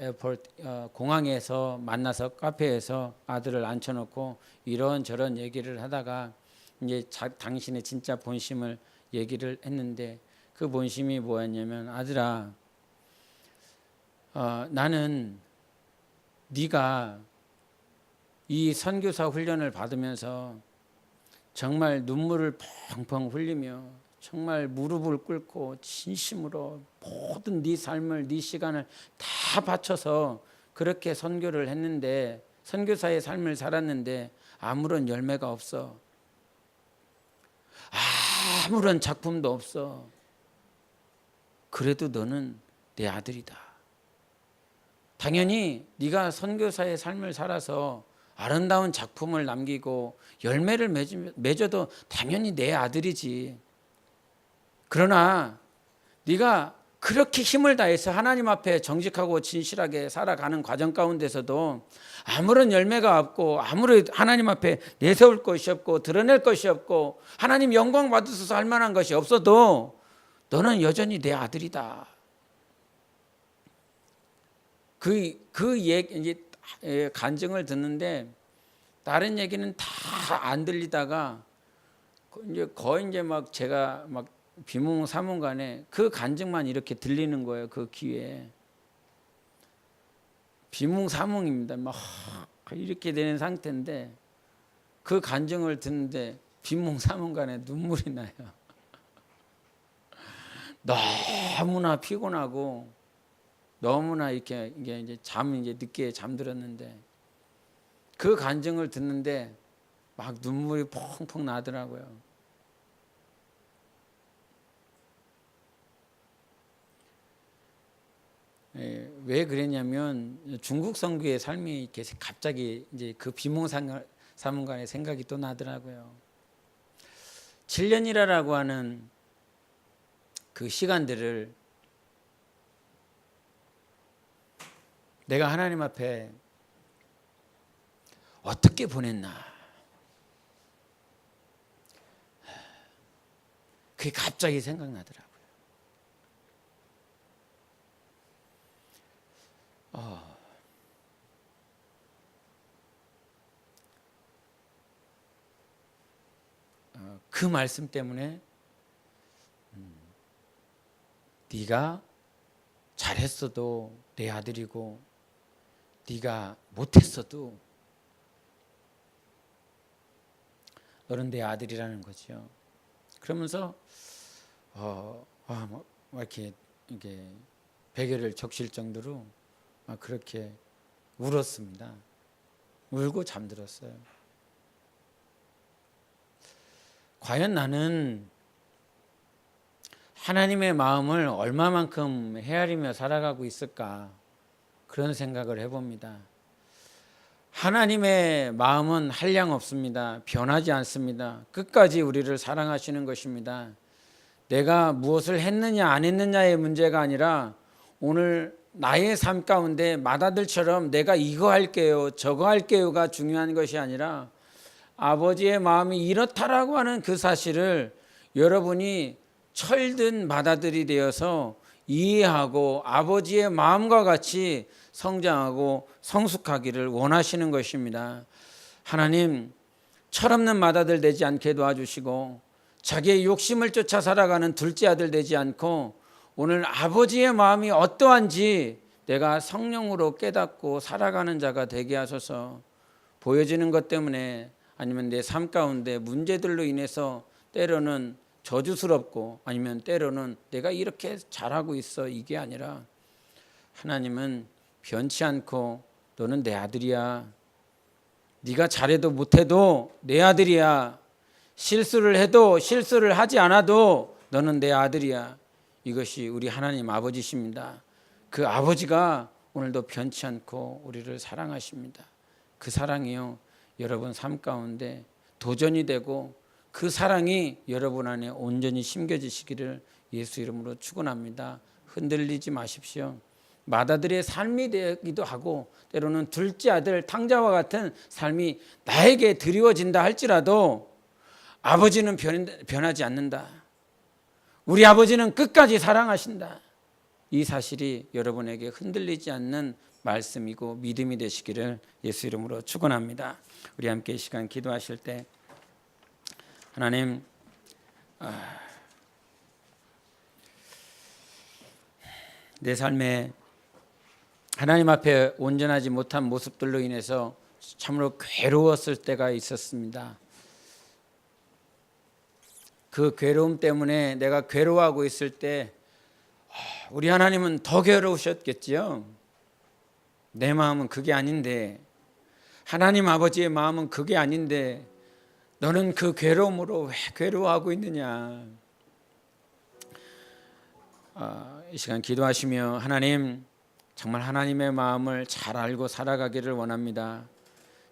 에어포트 공항에서 만나서 카페에서 아들을 앉혀놓고 이런저런 얘기를 하다가 이제 당신의 진짜 본심을 얘기를 했는데 그 본심이 뭐였냐면, 아들아, 나는 네가 이 선교사 훈련을 받으면서 정말 눈물을 펑펑 흘리며 정말 무릎을 꿇고 진심으로 모든 네 삶을, 네 시간을 다 바쳐서 그렇게 선교를 했는데, 선교사의 삶을 살았는데 아무런 열매가 없어. 아무런 작품도 없어. 그래도 너는 내 아들이다. 당연히 네가 선교사의 삶을 살아서 아름다운 작품을 남기고 열매를 맺어도 당연히 내 아들이지. 그러나 네가 그렇게 힘을 다해서 하나님 앞에 정직하고 진실하게 살아가는 과정 가운데서도 아무런 열매가 없고 아무런 하나님 앞에 내세울 것이 없고 드러낼 것이 없고 하나님 영광 받으셔서 할 만한 것이 없어도 너는 여전히 내 아들이다. 그 얘기, 간증을 듣는데 다른 얘기는 다 안 들리다가 이제 거의 이제 막 제가 막 비몽사몽간에 그 간증만 이렇게 들리는 거예요. 그 귀에. 비몽사몽입니다. 막 이렇게 되는 상태인데 그 간증을 듣는데 비몽사몽간에 눈물이 나요. 너무나 피곤하고 너무나 이렇게 이제 이제 늦게 잠들었는데 그 간증을 듣는데 막 눈물이 펑펑 나더라고요. 왜 그랬냐면 중국 선교의 삶이 이렇게 갑자기 이제 그 비몽사몽간의 생각이 또 나더라고요. 7년이라고 하는 그 시간들을 내가 하나님 앞에 어떻게 보냈나? 그게 갑자기 생각나더라고요. 그 말씀 때문에 네가 잘했어도 내 아들이고 네가 못했어도 너는 내 아들이라는 거죠. 그러면서 이렇게 베개를 적실 정도로 막 그렇게 울었습니다. 울고 잠들었어요. 과연 나는 하나님의 마음을 얼마만큼 헤아리며 살아가고 있을까? 그런 생각을 해봅니다. 하나님의 마음은 한량 없습니다. 변하지 않습니다. 끝까지 우리를 사랑하시는 것입니다. 내가 무엇을 했느냐 안 했느냐의 문제가 아니라 오늘 나의 삶 가운데 맏아들처럼 내가 이거 할게요 저거 할게요가 중요한 것이 아니라 아버지의 마음이 이렇다라고 하는 그 사실을 여러분이 철든 맏아들이 되어서 이해하고 아버지의 마음과 같이 성장하고 성숙하기를 원하시는 것입니다. 하나님, 철없는 맏아들 되지 않게 도와주시고 자기의 욕심을 쫓아 살아가는 둘째 아들 되지 않고 오늘 아버지의 마음이 어떠한지 내가 성령으로 깨닫고 살아가는 자가 되게 하소서. 보여지는 것 때문에 아니면 내 삶 가운데 문제들로 인해서 때로는 저주스럽고 아니면 때로는 내가 이렇게 잘하고 있어 이게 아니라 하나님은 변치 않고 너는 내 아들이야. 네가 잘해도 못해도 내 아들이야. 실수를 해도 실수를 하지 않아도 너는 내 아들이야. 이것이 우리 하나님 아버지십니다. 그 아버지가 오늘도 변치 않고 우리를 사랑하십니다. 그 사랑이요 여러분 삶 가운데 도전이 되고 그 사랑이 여러분 안에 온전히 심겨지시기를 예수 이름으로 축원합니다. 흔들리지 마십시오. 맏아들의 삶이 되기도 하고 때로는 둘째 아들 탕자와 같은 삶이 나에게 드리워진다 할지라도 아버지는 변하지 않는다. 우리 아버지는 끝까지 사랑하신다. 이 사실이 여러분에게 흔들리지 않는 말씀이고 믿음이 되시기를 예수 이름으로 축원합니다. 우리 함께 이 시간 기도하실 때 하나님 내 삶에 하나님 앞에 온전하지 못한 모습들로 인해서 참으로 괴로웠을 때가 있었습니다. 그 괴로움 때문에 내가 괴로워하고 있을 때 우리 하나님은 더 괴로우셨겠지요. 내 마음은 그게 아닌데 하나님 아버지의 마음은 그게 아닌데 너는 그 괴로움으로 왜 괴로워하고 있느냐. 이 시간 기도하시며 하나님 정말 하나님의 마음을 잘 알고 살아가기를 원합니다.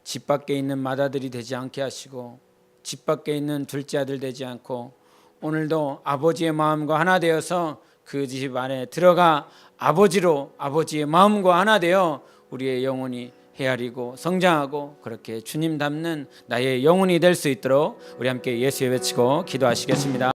집 밖에 있는 맏아들이 되지 않게 하시고 집 밖에 있는 둘째 아들 되지 않고 오늘도 아버지의 마음과 하나 되어서 그 집 안에 들어가 아버지로 아버지의 마음과 하나 되어 우리의 영혼이 헤아리고 성장하고 그렇게 주님 닮는 나의 영혼이 될 수 있도록 우리 함께 예수의 외치고 기도하시겠습니다.